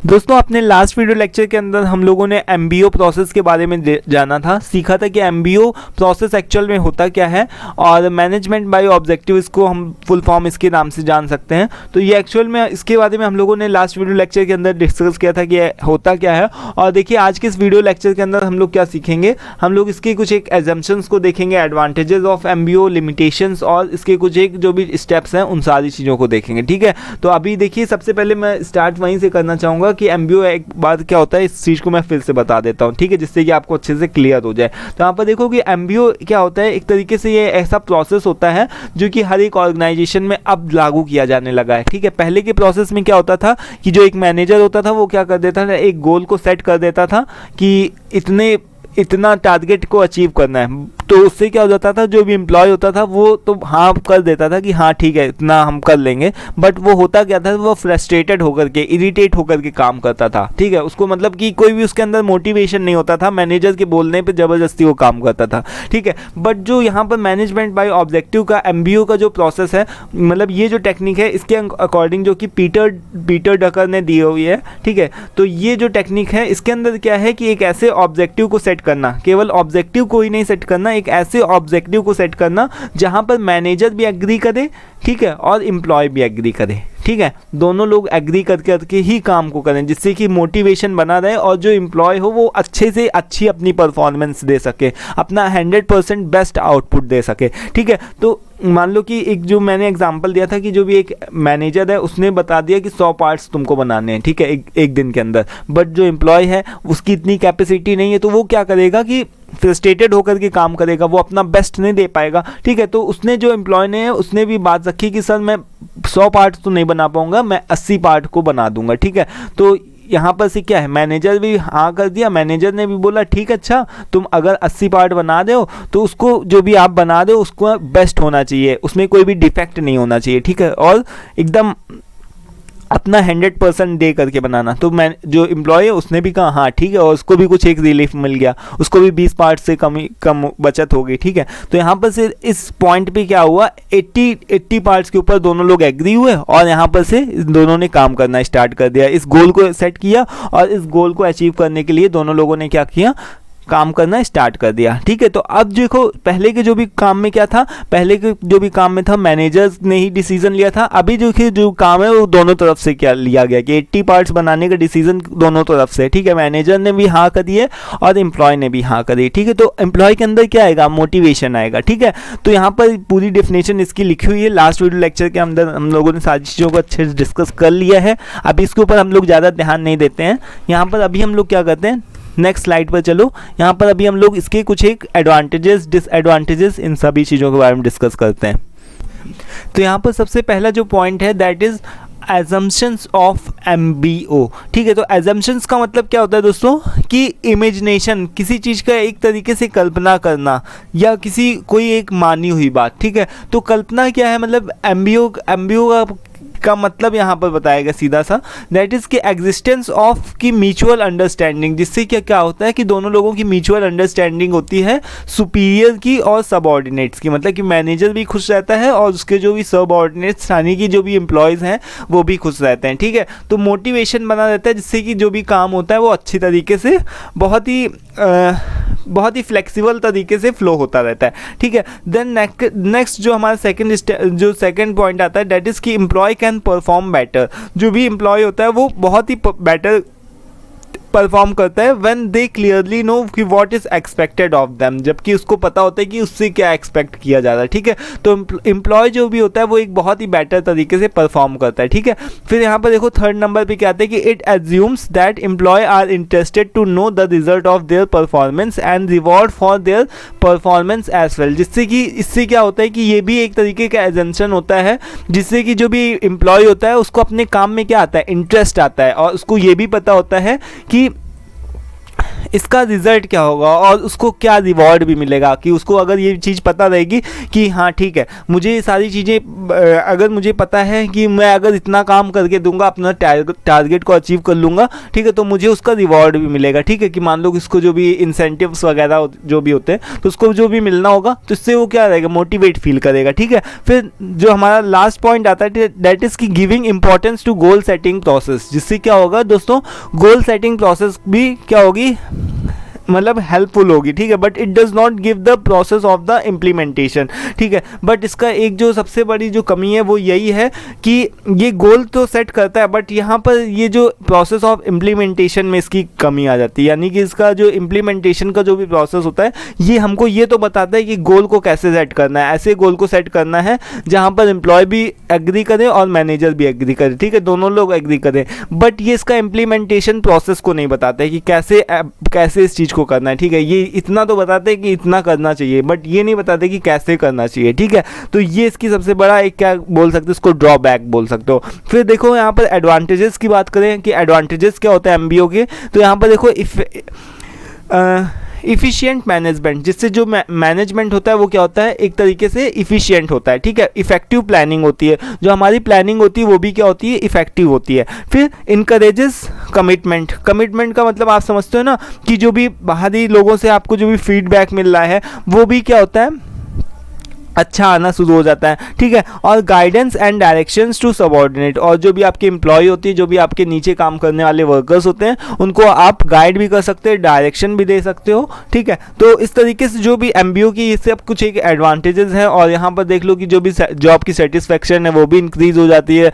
दोस्तों अपने last video lecture के अंदर हम लोगों ने MBO प्रोसेस के बारे में जाना था, सीखा था कि MBO प्रोसेस एक्चुअल में होता क्या है और मैनेजमेंट बाय ऑब्जेक्टिव इसको हम फुल फॉर्म इसके नाम से जान सकते हैं। तो ये एक्चुअल में इसके बारे में हम लोगों ने लास्ट वीडियो लेक्चर के अंदर डिस्कस किया था कि होता क्या है। और देखिए आज के इस वीडियो लेक्चर के अंदर हम लोग क्या सीखेंगे, हम लोग इसके कुछ एक एजम्पशंस को देखेंगे, एडवांटेजेस ऑफ MBO, लिमिटेशंस और इसके कुछ एक जो भी स्टेप्स हैं उन सारी चीज़ों को देखेंगे। ठीक है, तो अभी देखिए सबसे पहले मैं स्टार्ट वहीं से करना चाहूँगा कि MBO एक बार क्या होता है, इस चीज़ को मैं फिर से बता देता हूँ, ठीक है, जिससे कि आपको अच्छे से क्लियर हो जाए। तो यहाँ पर देखो कि MBO क्या होता है, एक तरीके से ये ऐसा प्रोसेस होता है जो कि हर एक ऑर्गेनाइजेशन में अब लागू किया जाने लगा है। ठीक है, पहले के प्रोसेस में क्या होता था कि जो एक मैनेजर होता था वो क्या कर देता था, एक गोल को सेट कर देता था कि इतना टारगेट को अचीव करना है। तो उससे क्या हो जाता था, जो भी एम्प्लॉय होता था वो तो हाँ कर देता था कि हाँ ठीक है इतना हम कर लेंगे, बट वो होता क्या था, वो फ्रस्ट्रेटेड होकर के, इरिटेट होकर के काम करता था। ठीक है, उसको मतलब कि कोई भी उसके अंदर मोटिवेशन नहीं होता था, मैनेजर के बोलने पे ज़बरदस्ती वो काम करता था। ठीक है, बट जो यहाँ पर मैनेजमेंट बाय ऑब्जेक्टिव का MBO का जो प्रोसेस है, मतलब ये जो टेक्निक है इसके अकॉर्डिंग जो कि पीटर डकर ने दी हुई है। ठीक है, तो ये जो टेक्निक है इसके अंदर क्या है कि एक ऐसे ऑब्जेक्टिव को सेट करना, केवल ऑब्जेक्टिव को ही नहीं सेट करना, एक ऐसे ऑब्जेक्टिव को सेट करना जहां पर मैनेजर भी एग्री करे, ठीक है, और एम्प्लॉय भी एग्री करे। ठीक है, दोनों लोग एग्री करके ही काम को करें, जिससे कि मोटिवेशन बना रहे और जो एम्प्लॉय हो वो अच्छे से अच्छी अपनी परफॉर्मेंस दे सके, अपना 100% बेस्ट आउटपुट दे सके। ठीक है, तो मान लो कि एक जो मैंने एग्जांपल दिया था कि जो भी एक मैनेजर है उसने बता दिया कि 100 पार्ट्स तुमको बनाने हैं, ठीक है, एक दिन के अंदर, बट जो एम्प्लॉय है उसकी इतनी कैपेसिटी नहीं है, तो वो क्या करेगा कि फ्रस्ट्रेटेड होकर के काम करेगा, वो अपना बेस्ट नहीं दे पाएगा। ठीक है, तो उसने जो एम्प्लॉय ने है उसने भी बात रखी कि सर मैं 100 पार्ट तो नहीं बना पाऊंगा, मैं 80 पार्ट को बना दूंगा। ठीक है, तो यहाँ पर से क्या है, मैनेजर भी हाँ कर दिया, मैनेजर ने भी बोला ठीक है अच्छा तुम अगर 80 पार्ट बना दो तो उसको जो भी आप बना दो उसको बेस्ट होना चाहिए, उसमें कोई भी डिफेक्ट नहीं होना चाहिए। ठीक है, और एकदम अपना 100% दे करके बनाना। तो मैं जो एम्प्लॉय है उसने भी कहा हाँ ठीक है, और उसको भी कुछ एक रिलीफ मिल गया, उसको भी 20 पार्ट से कम बचत हो गई। ठीक है, तो यहाँ पर से इस पॉइंट पे क्या हुआ, 80 पार्ट्स के ऊपर दोनों लोग एग्री हुए और यहाँ पर से दोनों ने काम करना स्टार्ट कर दिया, इस गोल को सेट किया और इस गोल को अचीव करने के लिए दोनों लोगों ने क्या किया, काम करना स्टार्ट कर दिया। ठीक है, तो अब देखो पहले के जो भी काम में क्या था, पहले के जो भी काम में था मैनेजर्स ने ही डिसीजन लिया था, अभी जो काम है वो दोनों तरफ से क्या लिया गया कि 80 पार्ट्स बनाने का डिसीजन दोनों तरफ से। ठीक है, मैनेजर ने भी हाँ करी है और एम्प्लॉय ने भी हाँ करी। ठीक है, तो एम्प्लॉय के अंदर क्या आएगा, मोटिवेशन आएगा। ठीक है, तो यहाँ पर पूरी डेफिनेशन इसकी लिखी हुई है, लास्ट वीडियो लेक्चर के अंदर हम लोगों ने सारी चीज़ों को अच्छे से डिस्कस कर लिया है, अभी इसके ऊपर हम लोग ज़्यादा ध्यान नहीं देते हैं। यहाँ पर अभी हम लोग क्या करते हैं, नेक्स्ट स्लाइड पर चलो, यहाँ पर अभी हम लोग इसके कुछ एक एडवांटेजेस डिसएडवांटेजेस इन सभी चीज़ों के बारे में डिस्कस करते हैं। तो यहाँ पर सबसे पहला जो पॉइंट है that is assumptions of MBO। ठीक है, तो एजम्पशंस का मतलब क्या होता है दोस्तों कि इमेजिनेशन, किसी चीज़ का एक तरीके से कल्पना करना या किसी कोई एक मानी हुई बात। ठीक है, तो कल्पना क्या है, मतलब MBO का मतलब यहाँ पर बताएगा सीधा सा, दैट इज़ कि एग्जिस्टेंस ऑफ की म्यूचुअल अंडरस्टैंडिंग, जिससे क्या होता है कि दोनों लोगों की म्यूचुअल अंडरस्टैंडिंग होती है सुपीरियर की और सबऑर्डिनेट्स की, मतलब कि मैनेजर भी खुश रहता है और उसके जो भी सबऑर्डिनेट्स यानी कि जो भी एम्प्लॉयज़ हैं वो भी खुश रहते हैं। ठीक है, तो मोटिवेशन बना रहता है जिससे कि जो भी काम होता है वो अच्छी तरीके से बहुत ही फ्लेक्सिबल तरीके से फ्लो होता रहता है। ठीक है, देन नेक्स्ट जो हमारा सेकंड पॉइंट आता है दैट इज़ कि एम्प्लॉय कैन परफॉर्म बेटर, जो भी एम्प्लॉय होता है वो बहुत ही बेटर परफॉर्म करता है व्हेन दे क्लियरली नो कि what is expected of them, जबकि उसको पता होता है कि उससे क्या एक्सपेक्ट किया जा रहा है। ठीक है, तो एम्प्लॉय जो भी होता है वो एक बहुत ही बेटर तरीके से परफॉर्म करता है। ठीक है, फिर यहाँ पर देखो थर्ड नंबर पे क्या आता है कि it assumes that employee are interested to know the result of their performance and reward for their performance as well, जिससे कि इससे क्या होता है कि ये भी एक तरीके का एजेंशन होता है जिससे कि जो भी एम्प्लॉय होता है उसको अपने काम में क्या आता है, इंटरेस्ट आता है और उसको ये भी पता होता है कि इसका रिजल्ट क्या होगा और उसको क्या रिवॉर्ड भी मिलेगा, कि उसको अगर ये चीज़ पता रहेगी कि हाँ ठीक है, मुझे ये सारी चीज़ें अगर मुझे पता है कि मैं अगर इतना काम करके दूंगा, अपना टारगेट को अचीव कर लूँगा, ठीक है, तो मुझे उसका रिवॉर्ड भी मिलेगा। ठीक है, कि मान लो इसको जो भी इंसेंटिव्स वगैरह जो भी होते हैं तो उसको जो भी मिलना होगा, तो इससे वो क्या रहेगा, मोटिवेट फील करेगा। ठीक है, फिर जो हमारा लास्ट पॉइंट आता है दैट इज़ कि giving importance to goal setting process, जिससे क्या होगा दोस्तों, गोल सेटिंग प्रोसेस भी क्या होगी, मतलब हेल्पफुल होगी। ठीक है, but it does not give the process of the implementation. ठीक है, बट इसका एक जो सबसे बड़ी जो कमी है वो यही है कि ये गोल तो सेट करता है, बट यहाँ पर ये जो प्रोसेस ऑफ इम्प्लीमेंटेशन में इसकी कमी आ जाती है। यानी कि इसका जो इम्प्लीमेंटेशन का जो भी प्रोसेस होता है, ये हमको ये तो बताता है कि गोल को कैसे सेट करना है। ऐसे गोल को सेट करना है जहाँ पर एम्प्लॉय भी एग्री करे और मैनेजर भी एग्री करे। ठीक है, दोनों लोग एग्री करें, बट ये इसका इम्प्लीमेंटेशन प्रोसेस को नहीं बताता है कि कैसे इस चीज़ को करना है। ठीक है, ये इतना तो बताते हैं कि इतना करना चाहिए, बट ये नहीं बताते कि कैसे करना चाहिए। ठीक है, तो ये इसकी सबसे बड़ा एक क्या बोल सकते हो, इसको ड्रॉबैक बोल सकते हो। फिर देखो यहाँ पर एडवांटेजेस की बात करें कि एडवांटेजेस क्या होता है एमबीओ के, तो यहाँ पर देखो इफ़िशियंट मैनेजमेंट, जिससे जो मैनेजमेंट होता है वो क्या होता है, एक तरीके से इफ़िशियंट होता है। ठीक है, इफेक्टिव प्लानिंग होती है, जो हमारी प्लानिंग होती है वो भी क्या होती है, इफेक्टिव होती है। फिर इनकरेजेस कमिटमेंट, कमिटमेंट का मतलब आप समझते हो ना, कि जो भी बाहरी लोगों से आपको जो भी फीडबैक मिल रहा है वो भी क्या होता है, अच्छा आना शुरू हो जाता है। ठीक है, और guidance and directions to subordinate, और जो भी आपके एम्प्लॉय होती है, जो भी आपके नीचे काम करने वाले वर्कर्स होते हैं, उनको आप गाइड भी कर सकते हैं, डायरेक्शन भी दे सकते हो। ठीक है, तो इस तरीके से जो भी एमबीओ की ये सब कुछ एक एडवांटेजेस हैं। और यहाँ पर देख लो कि जो भी जॉब की सेटिस्फैक्शन है वो भी इंक्रीज हो जाती है,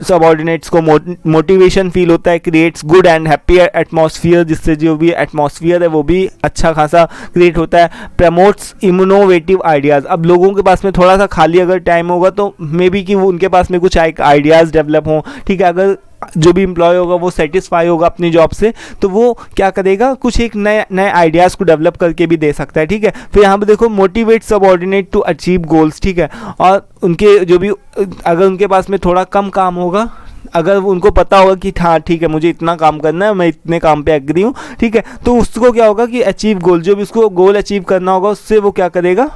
सबऑर्डिनेट्स को मोटिवेशन फील होता है, creates good and happy atmosphere, जिससे जो भी एटमॉस्फियर है वो भी अच्छा खासा क्रिएट होता है। प्रमोट्स इनोवेटिव आइडियाज़, अब लोगों के पास में थोड़ा सा खाली अगर टाइम होगा तो मे बी कि वो उनके पास में कुछ आइडियाज़ डेवलप हों। ठीक है, अगर जो भी एम्प्लॉय होगा वो सेटिस्फाई होगा अपनी जॉब से, तो वो क्या करेगा, कुछ एक नए आइडियाज़ को डेवलप करके भी दे सकता है। ठीक है, फिर यहाँ पे देखो motivate subordinate to achieve goals. ठीक है, और उनके जो भी अगर उनके पास में थोड़ा कम काम होगा, अगर उनको पता होगा कि हाँ ठीक है मुझे इतना काम करना है, मैं इतने काम पे एग्री हूँ, ठीक है, तो उसको क्या होगा कि अचीव गोल, जो भी उसको गोल अचीव करना होगा उससे वो क्या करेगा,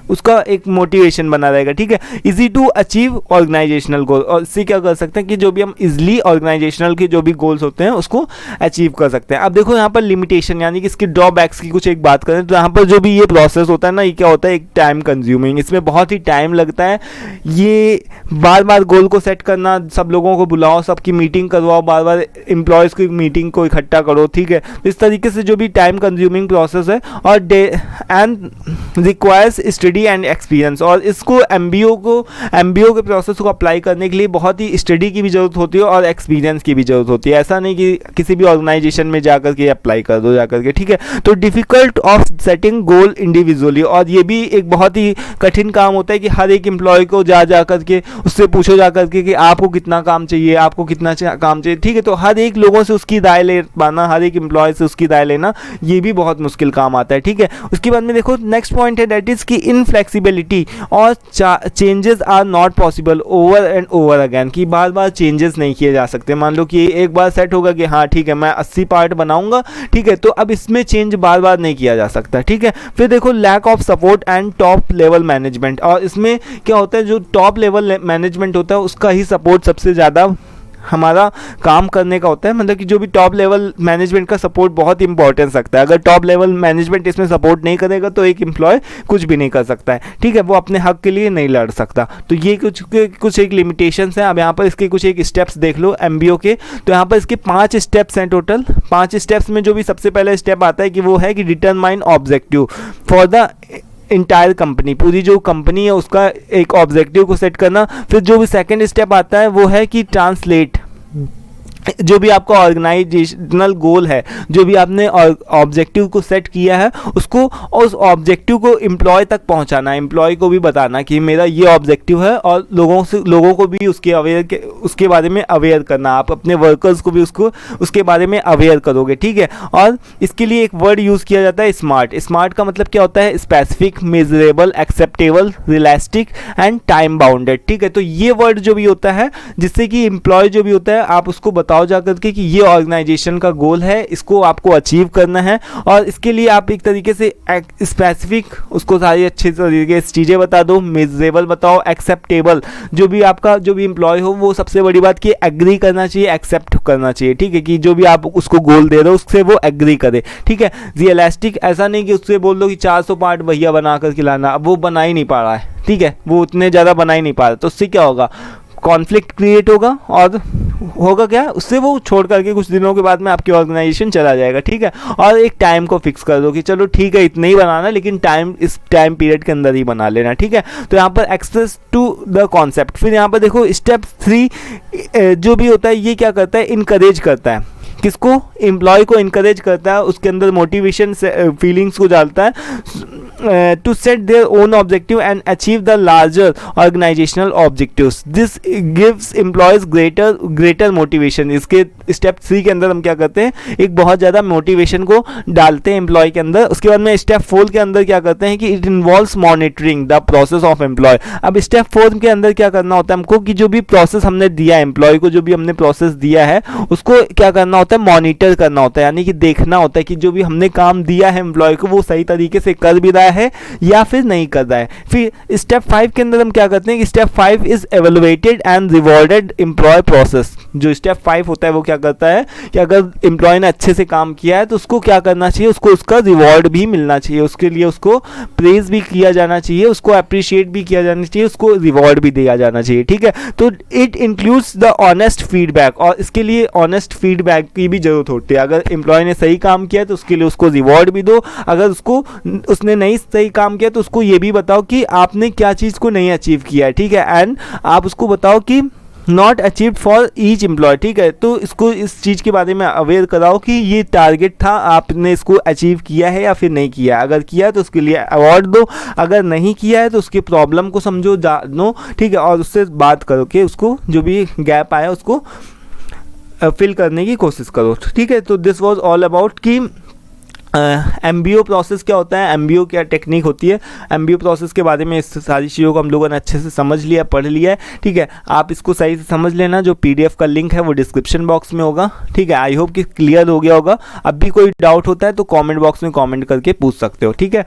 उसका एक मोटिवेशन बना रहेगा। ठीक है, इजी टू अचीव ऑर्गेनाइजेशनल गोल, और इससे क्या कर सकते हैं कि जो भी हम इजली ऑर्गेनाइजेशनल के जो भी गोल्स होते हैं उसको अचीव कर सकते हैं। अब देखो यहाँ पर लिमिटेशन, यानी कि इसके ड्रॉबैक्स की कुछ एक बात करें तो यहाँ पर जो भी ये प्रोसेस होता है ना, ये क्या होता है, एक टाइम कंज्यूमिंग, इसमें बहुत ही टाइम लगता है। ये बार बार गोल को सेट करना, सब लोगों को बुलाओ, सबकी मीटिंग करवाओ, बार बार एम्प्लॉयज़ की मीटिंग को इकट्ठा करो। ठीक है, इस तरीके से जो भी टाइम कंज्यूमिंग प्रोसेस है, और and requires study and experience, और इसको एमबीओ के प्रोसेस को अप्लाई करने के लिए बहुत ही स्टडी की भी ज़रूरत होती है और एक्सपीरियंस की भी ज़रूरत होती है। ऐसा नहीं कि किसी भी ऑर्गेनाइजेशन में जाकर के अप्लाई कर दो जाकर के। ठीक है, तो difficult of setting goal individually, और ये भी एक बहुत ही कठिन काम होता है कि हर एक एम्प्लॉय को जा करके उससे पूछो जा करके कि आपको कितना काम चाहिए, आपको कितना काम चाहिए। ठीक है, तो हर एक लोगों से उसकी राय ले पाना, हर एक एम्प्लॉय से उसकी राय लेना, ये भी बहुत मुश्किल काम आता है। ठीक है, उसके बाद में देखो नेक्स्ट पॉइंट है दैट इज़ कि इन फ्लेक्सिबिलिटी और changes are not possible over and over again, कि बार बार चेंजेस नहीं किए जा सकते। मान लो कि एक बार सेट होगा कि हाँ ठीक है मैं 80 पार्ट बनाऊंगा, ठीक है, तो अब इसमें चेंज बार बार नहीं किया जा सकता। ठीक है, फिर देखो lack of support and top level management, और इसमें क्या होता है, जो टॉप लेवल मैनेजमेंट होता है उसका ही सपोर्ट सबसे ज़्यादा हमारा काम करने का होता है। मतलब कि जो भी टॉप लेवल मैनेजमेंट का सपोर्ट बहुत इंपॉर्टेंस रखता है। अगर टॉप लेवल मैनेजमेंट इसमें सपोर्ट नहीं करेगा तो एक एम्प्लॉय कुछ भी नहीं कर सकता है। ठीक है, वो अपने हक के लिए नहीं लड़ सकता। तो ये कुछ एक लिमिटेशंस हैं। अब यहाँ पर इसके कुछ एक स्टेप्स देख लो एमबीओ के। तो यहाँ पर इसके 5 स्टेप्स हैं टोटल। 5 स्टेप्स में जो भी सबसे पहला स्टेप आता है कि वो है कि determine objective for the entire company, पूरी जो कंपनी है उसका एक ऑब्जेक्टिव को सेट करना। फिर जो भी सेकंड स्टेप आता है वो है कि ट्रांसलेट, जो भी आपका ऑर्गेनाइजेशनल गोल है, जो भी आपने ऑब्जेक्टिव को सेट किया है उसको, उस ऑब्जेक्टिव को एम्प्लॉय तक पहुंचाना, एम्प्लॉय को भी बताना कि मेरा ये ऑब्जेक्टिव है, और लोगों को भी उसके बारे में अवेयर करना। आप अपने वर्कर्स को भी उसके बारे में अवेयर करोगे। ठीक है, और इसके लिए एक वर्ड यूज़ किया जाता है स्मार्ट। स्मार्ट का मतलब क्या होता है, specific, measurable, acceptable, realistic and time bounded. ठीक है, तो ये वर्ड जो भी होता है जिससे कि एम्प्लॉय जो भी होता है आप उसको बताओ जा करके कि ये ऑर्गेनाइजेशन का गोल है, इसको आपको अचीव करना है, और इसके लिए आप एक तरीके से स्पेसिफिक उसको सारी अच्छी तरीके से चीज़ें बता दो, मेजरेबल बताओ, एक्सेप्टेबल, जो भी आपका जो भी एम्प्लॉय हो वो सबसे बड़ी बात कि एग्री करना चाहिए, एक्सेप्ट करना चाहिए, ठीक है, कि जो भी आप उसको गोल दे रहे हो उससे वो एग्री करे, ठीक है। रियलिस्टिक, ऐसा नहीं कि उससे बोल दो कि 400 पार्ट भैया बना कर खिलाना, अब वो बना ही नहीं पा रहा है, ठीक है, वो उतने ज़्यादा बना ही नहीं पा रहा, तो उससे क्या होगा, कॉन्फ्लिक्ट क्रिएट होगा, और होगा क्या, उससे वो छोड़ करके कुछ दिनों के बाद में आपकी ऑर्गेनाइजेशन चला जाएगा, ठीक है। और एक टाइम को फिक्स कर दो कि चलो ठीक है इतना ही बनाना, लेकिन टाइम इस टाइम पीरियड के अंदर ही बना लेना, ठीक है। तो यहाँ पर एक्सेस टू द कॉन्सेप्ट। फिर यहाँ पर देखो स्टेप 3 जो भी होता है ये क्या करता है, इनकरेज करता है, किसको, एम्प्लॉय को इनकरेज करता है, उसके अंदर मोटिवेशन फीलिंग्स को डालता है to set their own objective and achieve the larger organisational objectives. This gives employees greater motivation. इसके स्टेप 3 के अंदर हम क्या करते हैं, एक बहुत ज़्यादा मोटिवेशन को डालते हैं एम्प्लॉय के अंदर। उसके बाद में स्टेप 4 के अंदर क्या करते हैं कि it involves monitoring the process of employee. अब स्टेप 4 के अंदर क्या करना होता है हमको कि जो भी प्रोसेस हमने दिया है एम्प्लॉय को, जो भी हमने प्रोसेस दिया है उसको क्या करना होता है, मॉनिटर करना होता है, यानी कि देखना होता है कि जो भी हमने काम दिया है एम्प्लॉय को वो सही तरीके से कर भी रहा है या फिर नहीं कर रहा है। फिर स्टेप 5 के अंदर हम क्या करते हैं कि step 5 is evaluated and rewarded employee process. जो स्टेप 5 होता है वो क्या करता है कि अगर एम्प्लॉय ने अच्छे से काम किया है तो उसको क्या करना चाहिए, उसको उसका रिवॉर्ड भी मिलना चाहिए, उसके लिए उसको प्रेज भी किया जाना चाहिए, उसको अप्रिशिएट भी किया जाना चाहिए, उसको रिवॉर्ड भी दिया जाना चाहिए, ठीक है। तो it includes the honest feedback, और इसके लिए ऑनेस्ट फीडबैक की भी जरूरत होती है। अगर एम्प्लॉय ने सही काम किया तो उसके लिए उसको रिवॉर्ड भी दो, अगर उसने नहीं सही काम किया तो उसको ये भी बताओ कि आपने क्या चीज़ को नहीं अचीव किया है, ठीक है। एंड आप उसको बताओ कि not achieve for each employ, ठीक है। तो इसको इस चीज़ के बारे में अवेयर कराओ कि ये टारगेट था, आपने इसको अचीव किया है या फिर नहीं किया। अगर किया है तो उसके लिए अवार्ड दो, अगर नहीं किया है तो उसकी प्रॉब्लम को समझो, जानो, ठीक है, और उससे बात करो कि उसको जो भी गैप आया उसको फिल करने की कोशिश करो, ठीक है। तो दिस वाज ऑल अबाउट कि MBO प्रोसेस क्या होता है, MBO क्या टेक्निक होती है, MBO प्रोसेस के बारे में इस सारी चीज़ों को हम लोगों ने अच्छे से समझ लिया, पढ़ लिया है, ठीक है। आप इसको सही से समझ लेना, जो PDF का लिंक है वो डिस्क्रिप्शन बॉक्स में होगा, ठीक है। आई होप कि क्लियर हो गया होगा। अब भी कोई डाउट होता है तो कमेंट बॉक्स में कमेंट करके पूछ सकते हो, ठीक है।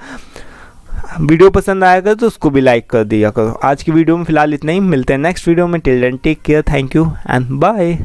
वीडियो पसंद आया कर तो उसको भी लाइक कर दिया करो। आज की वीडियो में फिलहाल इतना ही, मिलते हैं नेक्स्ट वीडियो में। Till then take care, thank you and bye.